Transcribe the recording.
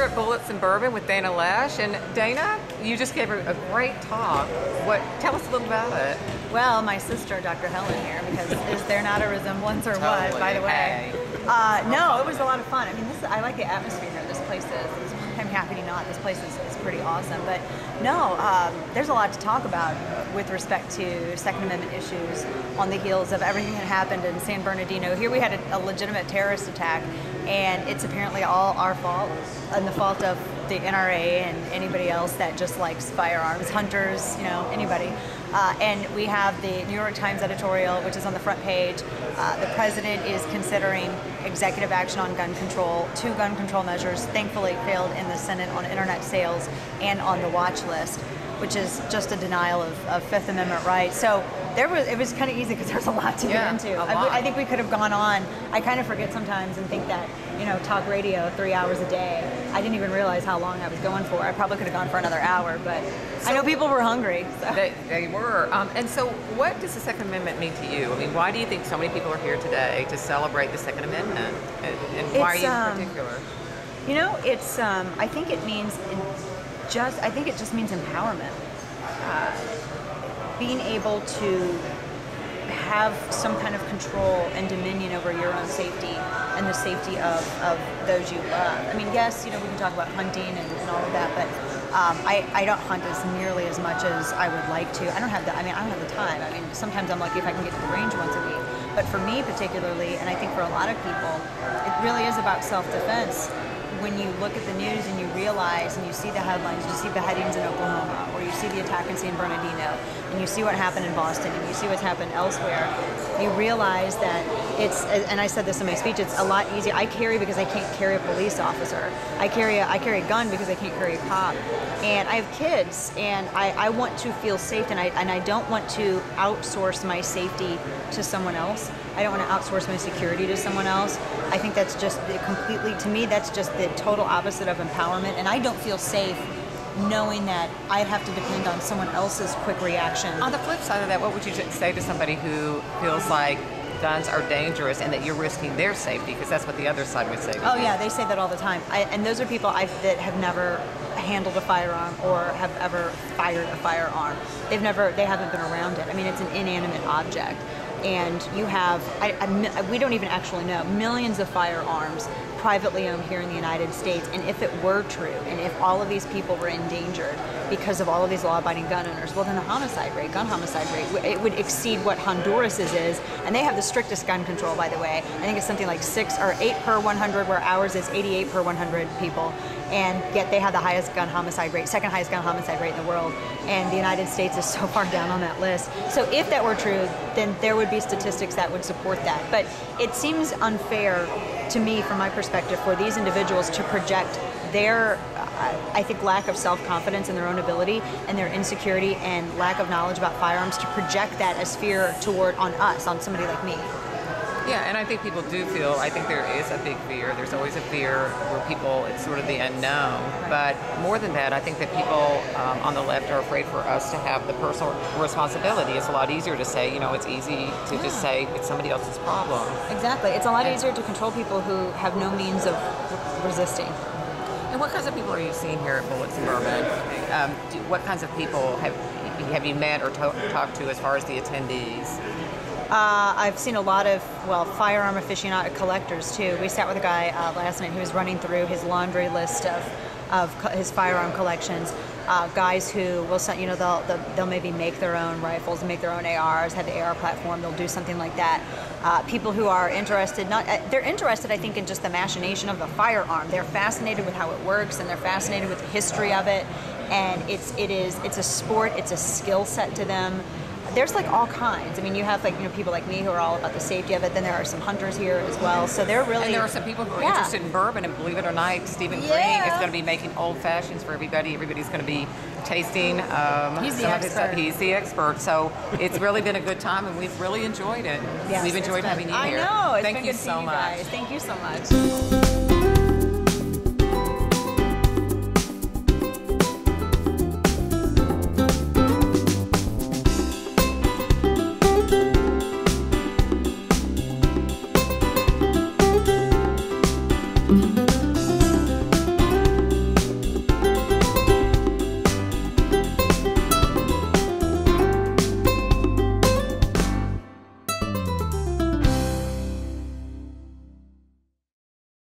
at Bullets and Bourbon with Dana Loesch. And Dana, you just gave a great talk. Tell us a little about it. Well, my sister, Dr. Helen here, because is there not a resemblance or Totally. what, by the way? Hey. No, it was a lot of fun. I mean, I like the atmosphere here. This place is, I'm happy to not, this place is pretty awesome. But no, there's a lot to talk about with respect to Second Amendment issues on the heels of everything that happened in San Bernardino. Here we had a legitimate terrorist attack, and it's apparently all our fault and the fault of the NRA and anybody else that just likes firearms, hunters, anybody. And we have the New York Times editorial, which is on the front page. The president is considering executive action on gun control. 2 gun control measures thankfully failed in the Senate on internet sales and on the watch list, which is just a denial of Fifth Amendment rights. So it was kind of easy because there's a lot to get into. I think we could have gone on. I kind of forget sometimes and think that, talk radio 3 hours a day. I didn't even realize how long I was going for. I probably could have gone for another hour, but I know people were hungry. So. They were. And so what does the Second Amendment mean to you? I mean, why do you think so many people are here today to celebrate the Second Amendment? And why are you in particular? I think it means it just means empowerment. Being able to have some kind of control and dominion over your own safety and the safety of those you love. I mean, yes, we can talk about hunting and all of that, but I don't hunt as nearly as much as I would like to. I don't have the time. I mean, sometimes I'm lucky if I can get to the range once a week. But for me particularly, and I think for a lot of people, it really is about self-defense. When you look at the news and you realize and you see the headlines, you see beheadings in Oklahoma, or you see the attack in San Bernardino, and you see what happened in Boston, and you see what's happened elsewhere, you realize that and I said this in my speech, it's a lot easier. I carry because I can't carry a police officer. I carry a gun because I can't carry a cop. And I have kids, and I want to feel safe, and I don't want to outsource my safety to someone else. I don't want to outsource my security to someone else. I think that's just to me, that's just the total opposite of empowerment. And I don't feel safe knowing that I'd have to depend on someone else's quick reaction. On the flip side of that, what would you say to somebody who feels like guns are dangerous and that you're risking their safety? Because that's what the other side would say to you. Oh yeah, they say that all the time. And those are people that have never handled a firearm or have ever fired a firearm. They haven't been around it. I mean, it's an inanimate object. And you have, we don't even actually know, millions of firearms privately owned here in the United States. And if it were true, and if all of these people were endangered because of all of these law-abiding gun owners, well then the gun homicide rate, it would exceed what Honduras's is. And they have the strictest gun control, by the way. I think it's something like 6 or 8 per 100, where ours is 88 per 100 people. And yet they have the highest gun homicide rate, second highest gun homicide rate in the world. And the United States is so far down on that list. So if that were true, then there would be statistics that would support that. But it seems unfair to me, from my perspective, for these individuals to project their, I think, lack of self-confidence in their own ability and their insecurity and lack of knowledge about firearms, to project that as fear on us, on somebody like me. Yeah, and I think people do feel, I think there is a big fear. There's always a fear where people, it's sort of the unknown. But more than that, I think that people on the left are afraid for us to have the personal responsibility. It's a lot easier to say, it's easy to just say it's somebody else's problem. Exactly. It's a lot easier to control people who have no means of resisting. And what kinds of people are you seeing here at Bullets and Bourbon? What kinds of people have you met or talked to as far as the attendees? I've seen a lot of, firearm aficionado collectors too. We sat with a guy last night who was running through his laundry list of his firearm collections. Guys who will, they'll maybe make their own rifles, make their own ARs, have the AR platform, they'll do something like that. People who are interested, they're interested, I think, in just the machination of the firearm. They're fascinated with how it works, and they're fascinated with the history of it. And it's a sport, it's a skill set to them. There's all kinds. I mean, you have people like me who are all about the safety of it. Then there are some hunters here as well. So they're really... And there are some people who are interested in bourbon, and believe it or not, Stephen Green is going to be making old fashions for everybody. Everybody's going to be tasting he's the expert. He's the expert. So it's really been a good time, and we've really enjoyed it. Yes, we've enjoyed having you here. I know. Thank you so much. Guys. Thank you so much.